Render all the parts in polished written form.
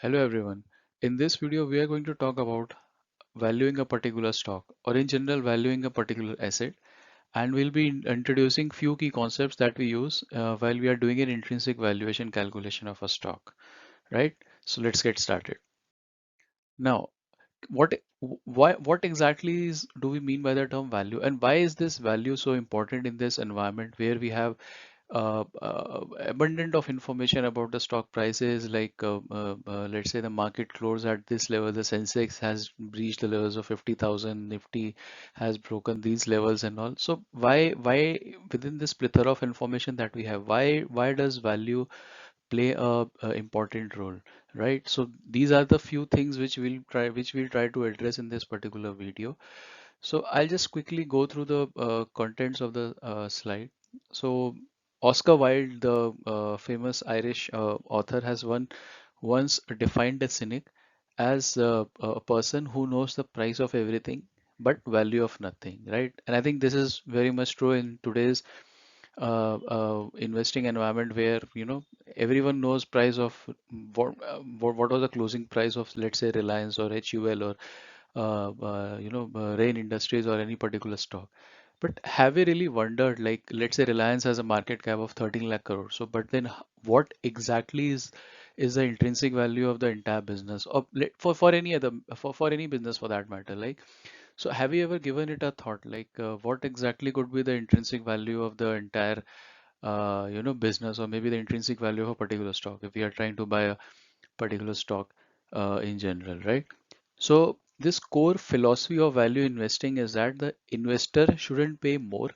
Hello everyone. In this video, we are going to talk about valuing a particular stock or in general valuing a particular asset, and we'll be introducing few key concepts that we use while we are doing an intrinsic valuation calculation of a stock, right? So let's get started. Now, what exactly do we mean by the term value, and why is this value so important in this environment where we have abundant of information about the stock prices, like let's say the market close at this level, the Sensex has reached the levels of 50,000, Nifty has broken these levels and all. So why within this plethora of information that we have, why does value play a important role, right? So these are the few things which we'll try to address in this particular video. So I'll just quickly go through the contents of the slide. So Oscar Wilde, the famous Irish author, has once defined a cynic as a person who knows the price of everything but value of nothing, right? And I think this is very much true in today's investing environment where everyone knows price of what was the closing price of, let's say, Reliance or HUL or Rain Industries or any particular stock. But have we really wondered, like, let's say Reliance has a market cap of 13 lakh crore. So, but then what exactly is the intrinsic value of the entire business, or for any other for any business for that matter? Like, so have you ever given it a thought, like what exactly could be the intrinsic value of the entire business, or maybe the intrinsic value of a particular stock if we are trying to buy a particular stock in general, right? So this core philosophy of value investing is that the investor shouldn't pay more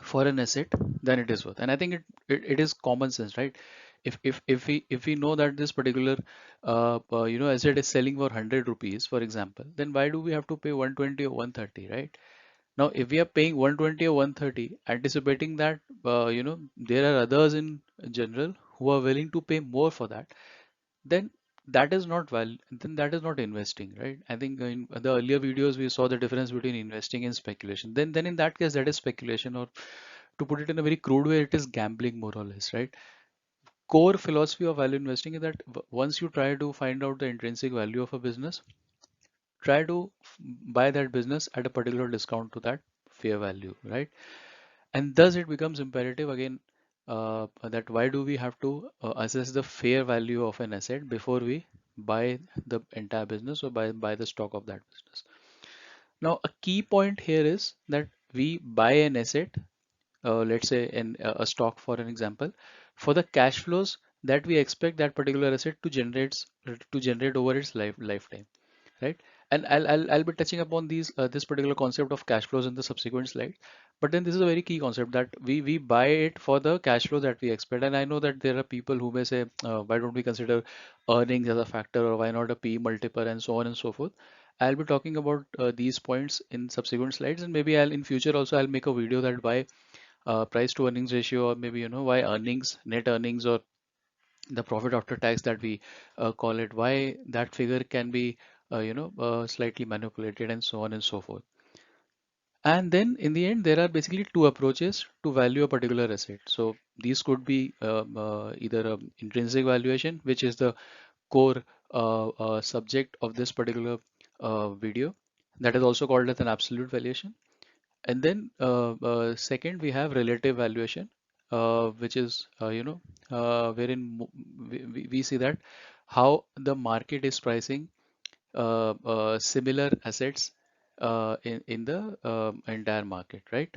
for an asset than it is worth. And I think it is common sense, right? If we know that this particular asset is selling for 100 rupees, for example, then why do we have to pay 120 or 130, right? Now, if we are paying 120 or 130, anticipating that there are others in general who are willing to pay more for that, then that is not investing, right? I think in the earlier videos we saw the difference between investing and speculation. Then in that case, that is speculation, or to put it in a very crude way, it is gambling more or less, right? Core philosophy of value investing is that once you try to find out the intrinsic value of a business, try to buy that business at a particular discount to that fair value, right? And thus it becomes imperative again, that why do we have to assess the fair value of an asset before we buy the entire business or buy the stock of that business. Now, a key point here is that we buy an asset, let's say a stock for an example, for the cash flows that we expect that particular asset to generate over its lifetime, right? And I'll be touching upon this particular concept of cash flows in the subsequent slide. But then this is a very key concept that we buy it for the cash flow that we expect. And I know that there are people who may say, why don't we consider earnings as a factor, or why not a P multiple, and so on and so forth. I'll be talking about these points in subsequent slides, and maybe I'll in future also I'll make a video that why price to earnings ratio, or maybe why net earnings, or the profit after tax that we call it, why that figure can be slightly manipulated, and so on and so forth. And then in the end, there are basically two approaches to value a particular asset. So these could be either intrinsic valuation, which is the core subject of this particular video, that is also called as an absolute valuation. And then second, we have relative valuation, which is wherein we see that how the market is pricing similar assets in the entire market, right?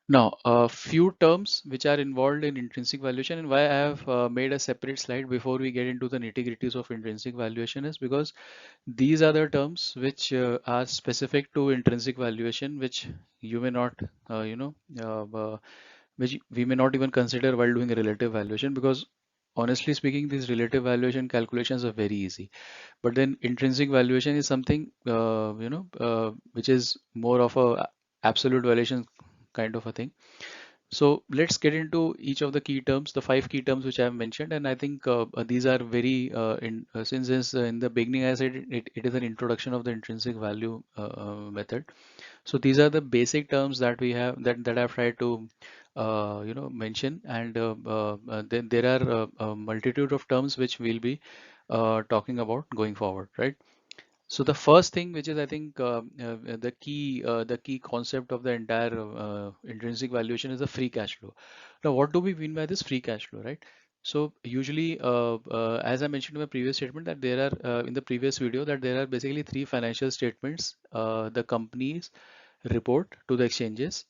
Now, a few terms which are involved in intrinsic valuation, and why I have made a separate slide before we get into the nitty-gritties of intrinsic valuation, is because these are the terms which are specific to intrinsic valuation, which you may not, which we may not even consider while doing a relative valuation, because honestly speaking, these relative valuation calculations are very easy. But then intrinsic valuation is something, which is more of a absolute valuation kind of a thing. So let's get into each of the key terms, the five key terms which I have mentioned, and I think these are very since in the beginning I said it is an introduction of the intrinsic value method. So these are the basic terms that we have that I've tried to mention, and then there are a multitude of terms which we'll be talking about going forward, right? So the first thing, which is I think the key concept of the entire intrinsic valuation, is the free cash flow. Now, what do we mean by this free cash flow, right? So usually, as I mentioned in my previous statement, that there are in the previous video, that there are basically three financial statements the companies report to the exchanges.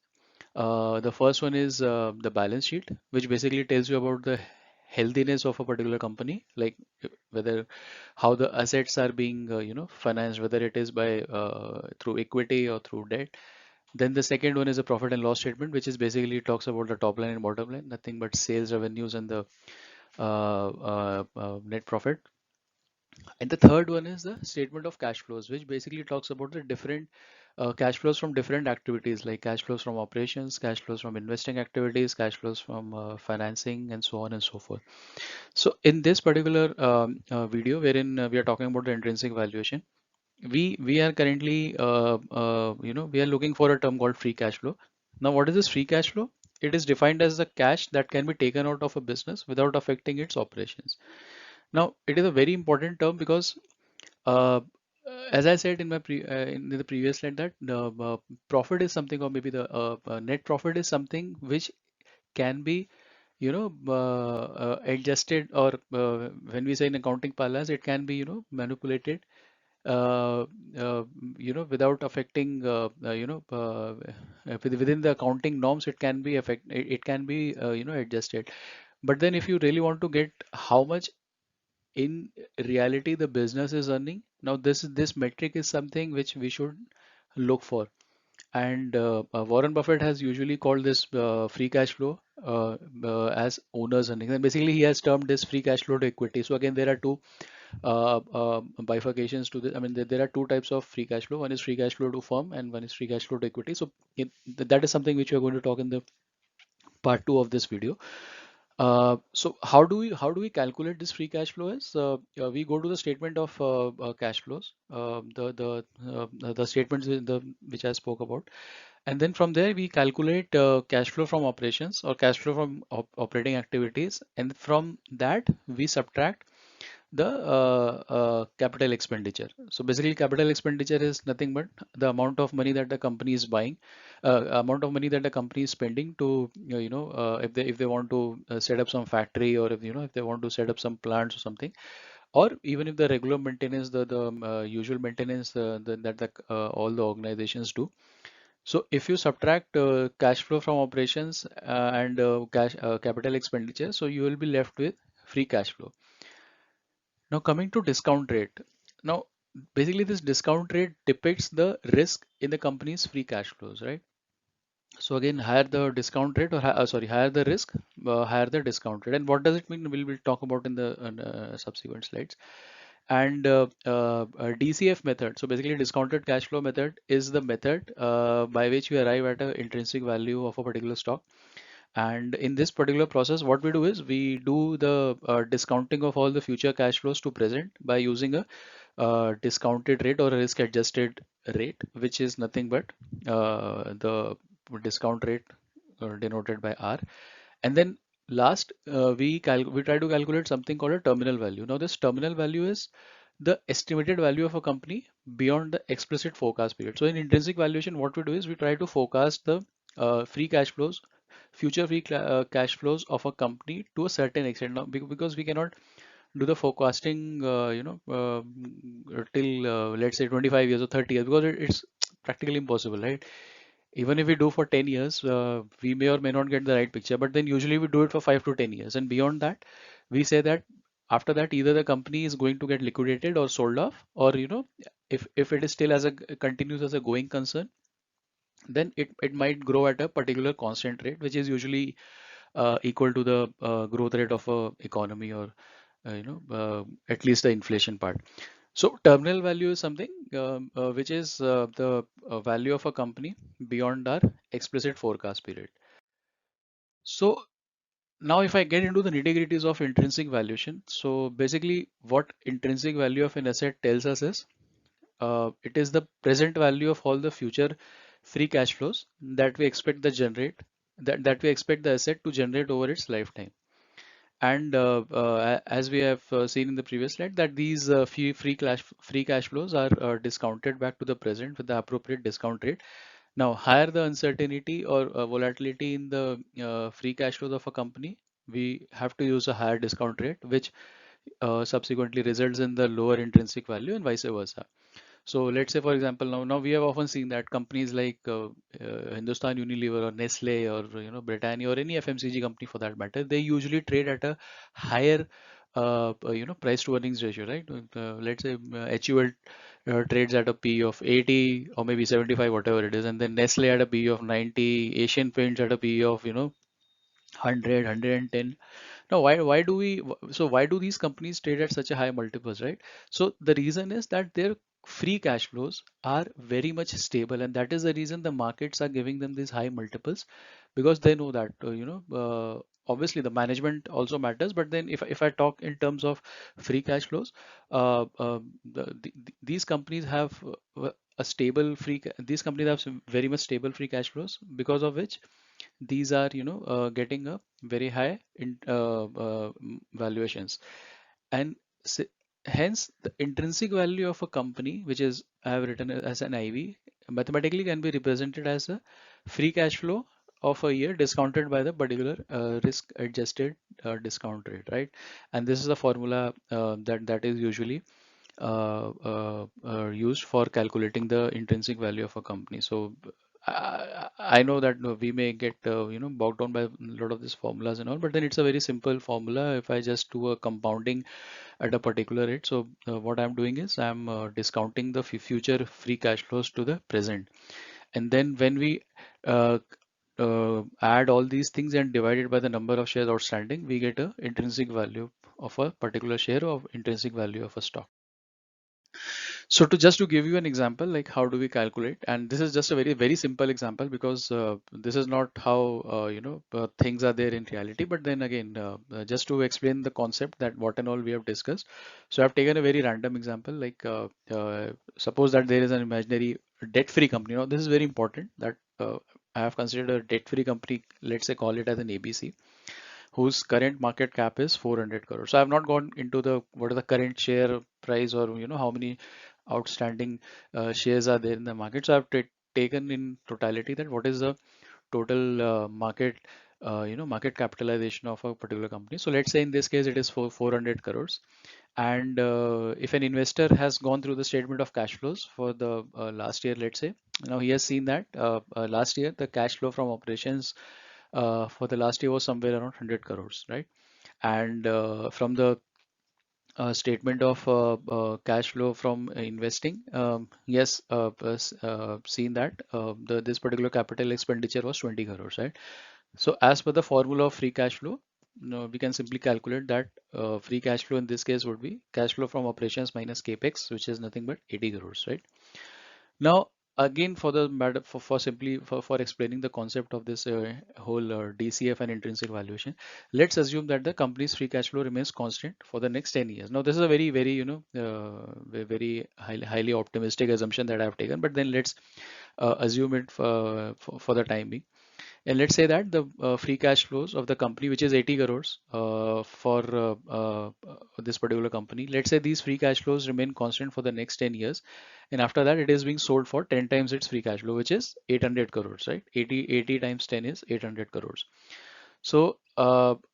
The first one is the balance sheet, which basically tells you about the healthiness of a particular company, like whether how the assets are being financed, whether it is by through equity or through debt. Then the second one is a profit and loss statement, which is basically talks about the top line and bottom line, nothing but sales, revenues, and the net profit. And the third one is the statement of cash flows, which basically talks about the different cash flows from different activities, like cash flows from operations, cash flows from investing activities, cash flows from financing, and so on and so forth. So in this particular video, wherein we are talking about the intrinsic valuation, we are currently we are looking for a term called free cash flow. Now, what is this free cash flow? It is defined as the cash that can be taken out of a business without affecting its operations. Now, it is a very important term because uh, as I said in my in the previous slide, that the profit is something, or maybe the net profit is something which can be, adjusted, or when we say in accounting parlance, it can be, manipulated, uh, uh, without affecting, within the accounting norms, it can be it can be, adjusted. But then if you really want to get how much in reality the business is earning, now this metric is something which we should look for. And Warren Buffett has usually called this free cash flow as owner's earnings, and basically he has termed this free cash flow to equity. So again, there are two bifurcations to this. I mean, there are two types of free cash flow. One is free cash flow to firm, and one is free cash flow to equity. So that is something which we are going to talk in the part two of this video. So how do we calculate this free cash flow? Is we go to the statement of cash flows, the statements which I spoke about, and then from there we calculate cash flow from operations, or cash flow from operating activities, and from that we subtract the capital expenditure. So basically, capital expenditure is nothing but the amount of money that the company is buying, amount of money that the company is spending to, if they want to set up some factory, or if they want to set up some plants or something, or even if the regular maintenance, the usual maintenance that all the organizations do. So if you subtract cash flow from operations and cash capital expenditure, so you will be left with free cash flow. Now coming to discount rate. Now basically this discount rate depicts the risk in the company's free cash flows, right? So again, higher the discount rate, or higher the risk, higher the discount rate. And what does it mean? We'll talk about in the subsequent slides. And DCF method. So basically, discounted cash flow method is the method by which we arrive at an intrinsic value of a particular stock. And in this particular process, what we do is we do the discounting of all the future cash flows to present by using a discounted rate or a risk adjusted rate, which is nothing but the discount rate denoted by R. And then last, we try to calculate something called a terminal value. Now this terminal value is the estimated value of a company beyond the explicit forecast period. So in intrinsic valuation, what we do is we try to forecast the free cash flows, future cash flows of a company to a certain extent. Now, because we cannot do the forecasting, till let's say 25 years or 30 years, because it's practically impossible, right? Even if we do for 10 years, we may or may not get the right picture, but then usually we do it for 5 to 10 years. And beyond that, we say that after that, either the company is going to get liquidated or sold off, or, if it is still as a continues as a going concern, then it might grow at a particular constant rate, which is usually equal to the growth rate of a economy, or at least the inflation part. So terminal value is something which is the value of a company beyond our explicit forecast period. So now if I get into the nitty-gritties of intrinsic valuation, so basically what intrinsic value of an asset tells us is it is the present value of all the future free cash flows that we expect to generate that we expect the asset to generate over its lifetime. And as we have seen in the previous slide, that these free cash flows are discounted back to the present with the appropriate discount rate. Now, higher the uncertainty or volatility in the free cash flows of a company, we have to use a higher discount rate, which subsequently results in the lower intrinsic value and vice versa. So let's say, for example, now we have often seen that companies like Hindustan Unilever or Nestle or Britannia or any FMCG company for that matter, they usually trade at a higher price to earnings ratio, right? Let's say HUL trades at a P of 80 or maybe 75, whatever it is, and then Nestle at a P of 90, Asian Paints at a P of 100, 110. Now, why do these companies trade at such a high multiples, right? So the reason is that their free cash flows are very much stable, and that is the reason the markets are giving them these high multiples, because they know that obviously the management also matters, but then if I talk in terms of free cash flows, these companies have a stable these companies have some very much stable free cash flows, because of which these are getting a very high valuations. And s- hence the intrinsic value of a company, which is I have written as an IV, mathematically can be represented as a free cash flow of a year discounted by the particular risk adjusted discount rate, right? And this is the formula that is usually used for calculating the intrinsic value of a company. So I know that we may get bogged down by a lot of these formulas and all, but then it's a very simple formula. If I just do a compounding at a particular rate, so what I'm doing is I'm discounting the future free cash flows to the present, and then when we uh, add all these things and divide it by the number of shares outstanding, we get a intrinsic value of a particular share of intrinsic value of a stock. So to give you an example, like how do we calculate? And this is just a very simple example, because this is not how things are there in reality. But then again, just to explain the concept that what and all we have discussed. So I've taken a very random example, like suppose that there is an imaginary debt-free company. Now this is very important that I have considered a debt-free company. Let's say call it as an ABC, whose current market cap is 400 crores. So I have not gone into the what are the current share price, or how many outstanding shares are there in the market. So I've taken in totality that what is the total market capitalization of a particular company. So let's say in this case it is for 400 crores. And if an investor has gone through the statement of cash flows for the last year, let's say, now he has seen that last year the cash flow from operations for the last year was somewhere around 100 crores, right? And from the statement of cash flow from investing, yes, seen that this particular capital expenditure was 20 crores, right? So as per the formula of free cash flow, we can simply calculate that free cash flow in this case would be cash flow from operations minus capex, which is nothing but 80 crores, right? Now, again, for the matter for simply for explaining the concept of this whole DCF and intrinsic valuation, let's assume that the company's free cash flow remains constant for the next 10 years. Now, this is a very very highly optimistic assumption that I've taken, but then let's assume it for the time being. And let's say that the free cash flows of the company, which is 80 crores for this particular company, let's say these free cash flows remain constant for the next 10 years. And after that, it is being sold for 10 times its free cash flow, which is 800 crores, right? 80 times 10 is 800 crores. So,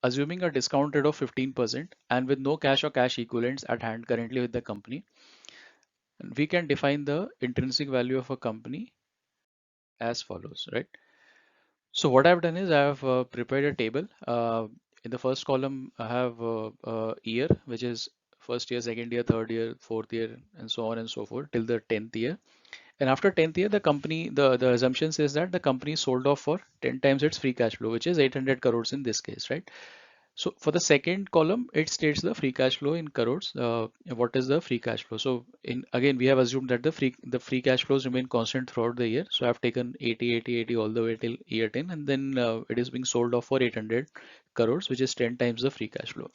assuming a discount rate of 15% and with no cash or cash equivalents at hand currently with the company, we can define the intrinsic value of a company as follows, right? So what I've done is I've prepared a table. In the first column, I have year, which is first year, second year, third year, fourth year, and so on and so forth till the 10th year. And after 10th year, the company, the assumption says that the company sold off for 10 times its free cash flow, which is 800 crores in this case, right? So for the second column, it states the free cash flow in crores. What is the free cash flow? So in again, we have assumed that the free cash flows remain constant throughout the year. So I've taken 80, 80, 80 all the way till year 10, and then it is being sold off for 800 crores, which is 10 times the free cash flow.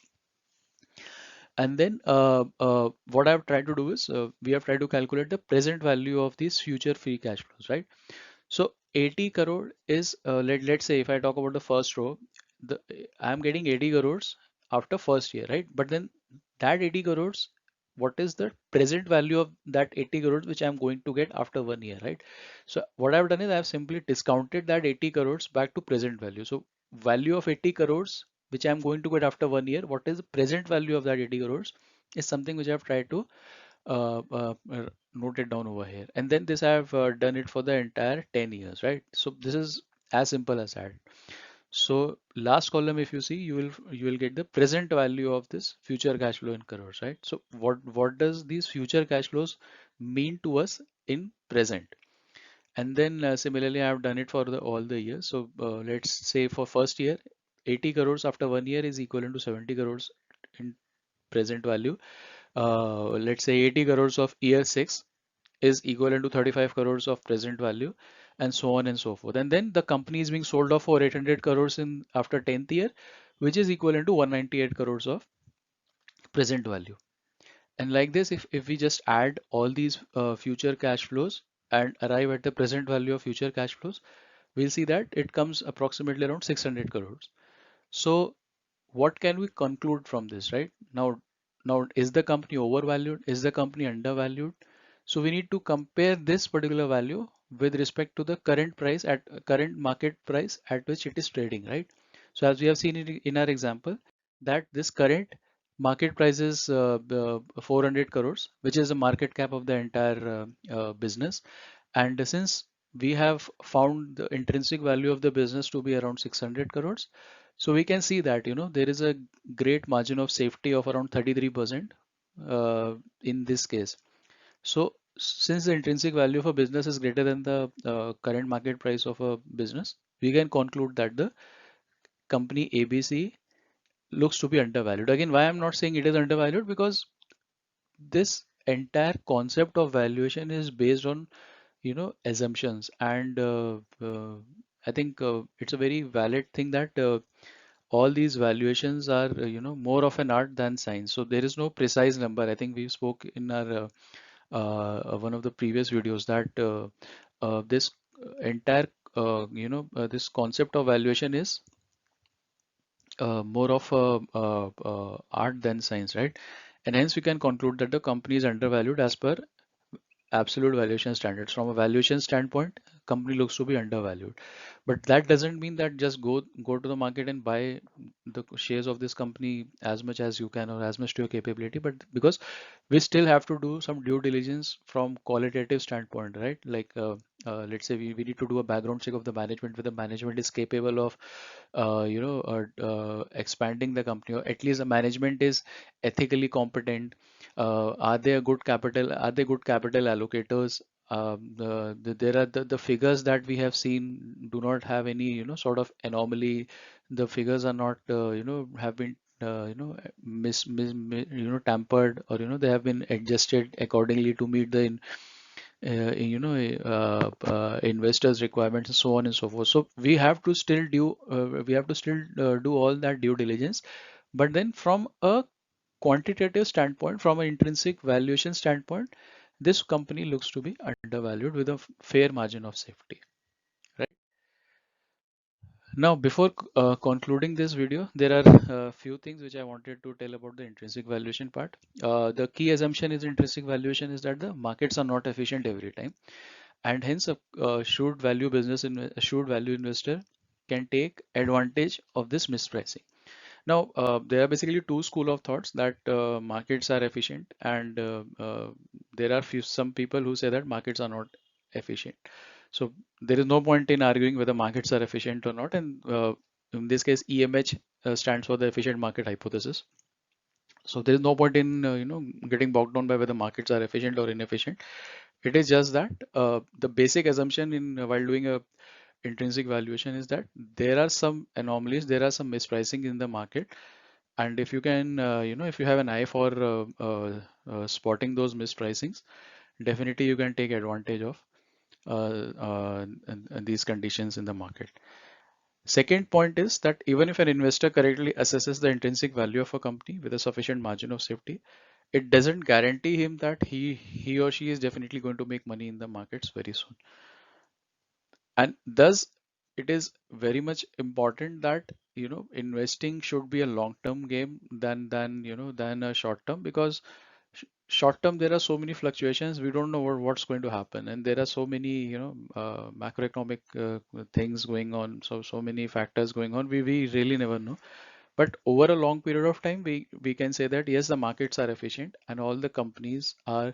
And then what I've tried to do is we have tried to calculate the present value of these future free cash flows, right? So 80 crore is let's say if I talk about the first row, the I'm getting 80 crores after first year, right? But then that 80 crores, what is the present value of that 80 crores which I'm going to get after 1 year, right? So what I've done is I've simply discounted that 80 crores back to present value. So value of 80 crores which I'm going to get after 1 year, what is the present value of that 80 crores is something which I've tried to note it down over here. And then this I've done it for the entire 10 years, right? So this is as simple as that. So last column, if you see, you will get the present value of this future cash flow in crores, right? So what does these future cash flows mean to us in present? And then similarly, I have done it for all the years. So let's say for first year, 80 crores after 1 year is equivalent to 70 crores in present value. Let's say 80 crores of year 6 is equivalent to 35 crores of present value, and so on and so forth. And then the company is being sold off for 800 crores in after 10th year, which is equivalent to 198 crores of present value. And like this, if we just add all these future cash flows and arrive at the present value of future cash flows, we'll see that it comes approximately around 600 crores. So what can we conclude from this, right? Now, is the company overvalued? Is the company undervalued? So we need to compare this particular value with respect to the current price at current market price at which it is trading, right? So as we have seen in our example, that this current market price is 400 crores, which is the market cap of the entire business. And since we have found the intrinsic value of the business to be around 600 crores, so we can see that there is a great margin of safety of around 33% in this case. So since the intrinsic value of a business is greater than the current market price of a business, we can conclude that the company ABC looks to be undervalued. Again, why I'm not saying it is undervalued, because this entire concept of valuation is based on assumptions, and I think it's a very valid thing that all these valuations are more of an art than science. So there is no precise number. I think we spoke in our one of the previous videos that this entire this concept of valuation is more of a art than science, right? And hence we can conclude that the company is undervalued as per absolute valuation standards. From a valuation standpoint, company looks to be undervalued. But that doesn't mean that just go to the market and buy the shares of this company as much as you can or as much to your capability. But because we still have to do some due diligence from qualitative standpoint, right? Like let's say we need to do a background check of the management, whether management is capable of expanding the company, or at least the management is ethically competent. Are they a good capital? Are they good capital allocators? There are the figures that we have seen do not have any sort of anomaly. The figures are not have been tampered, or they have been adjusted accordingly to meet the investors requirements and so on and so forth. So we have to still do all that due diligence. But then from a quantitative standpoint, from an intrinsic valuation standpoint, this company looks to be undervalued with a fair margin of safety, right? Now, before concluding this video, there are a few things which I wanted to tell about the intrinsic valuation part. The key assumption is intrinsic valuation is that the markets are not efficient every time, and hence a shrewd value investor can take advantage of this mispricing. Now, there are basically two school of thoughts that markets are efficient, and there are some people who say that markets are not efficient. So there is no point in arguing whether markets are efficient or not. And in this case, EMH stands for the efficient market hypothesis. So there is no point in getting bogged down by whether markets are efficient or inefficient. It is just that the basic assumption in while doing a intrinsic valuation is that there are some anomalies, there are some mispricing in the market, and if you can if you have an eye for spotting those mispricings, definitely you can take advantage of these conditions in the market. Second point is that even if an investor correctly assesses the intrinsic value of a company with a sufficient margin of safety, it doesn't guarantee him that he or she is definitely going to make money in the markets very soon. And thus it is very much important that investing should be a long term game than a short term, because short term there are so many fluctuations, we don't know what's going to happen, and there are so many macroeconomic things going on, so many factors going on, we really never know. But over a long period of time, we can say that yes, the markets are efficient and all the companies are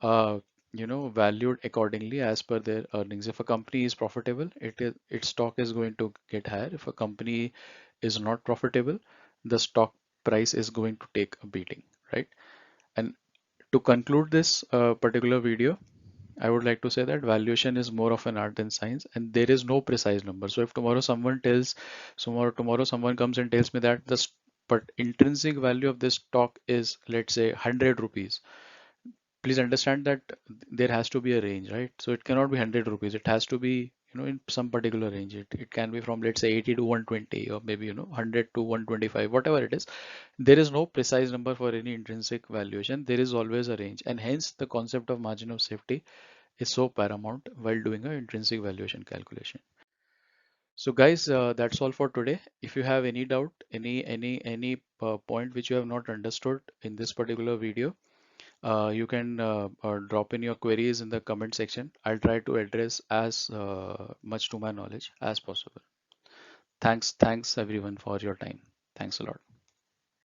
uh, valued accordingly as per their earnings. If a company is profitable, its stock is going to get higher. If a company is not profitable, the stock price is going to take a beating, right? And to conclude this particular video, I would like to say that valuation is more of an art than science, and there is no precise number. So if tomorrow someone comes and tells me that but intrinsic value of this stock is, let's say, 100 rupees, please understand that there has to be a range, right? So it cannot be 100 rupees. It has to be, in some particular range. It can be from, let's say, 80 to 120, or maybe, 100 to 125, whatever it is. There is no precise number for any intrinsic valuation. There is always a range, and hence the concept of margin of safety is so paramount while doing a intrinsic valuation calculation. So guys, that's all for today. If you have any doubt, any point which you have not understood in this particular video, you can drop in your queries in the comment section. I'll try to address as much to my knowledge as possible. Thanks everyone for your time. Thanks a lot.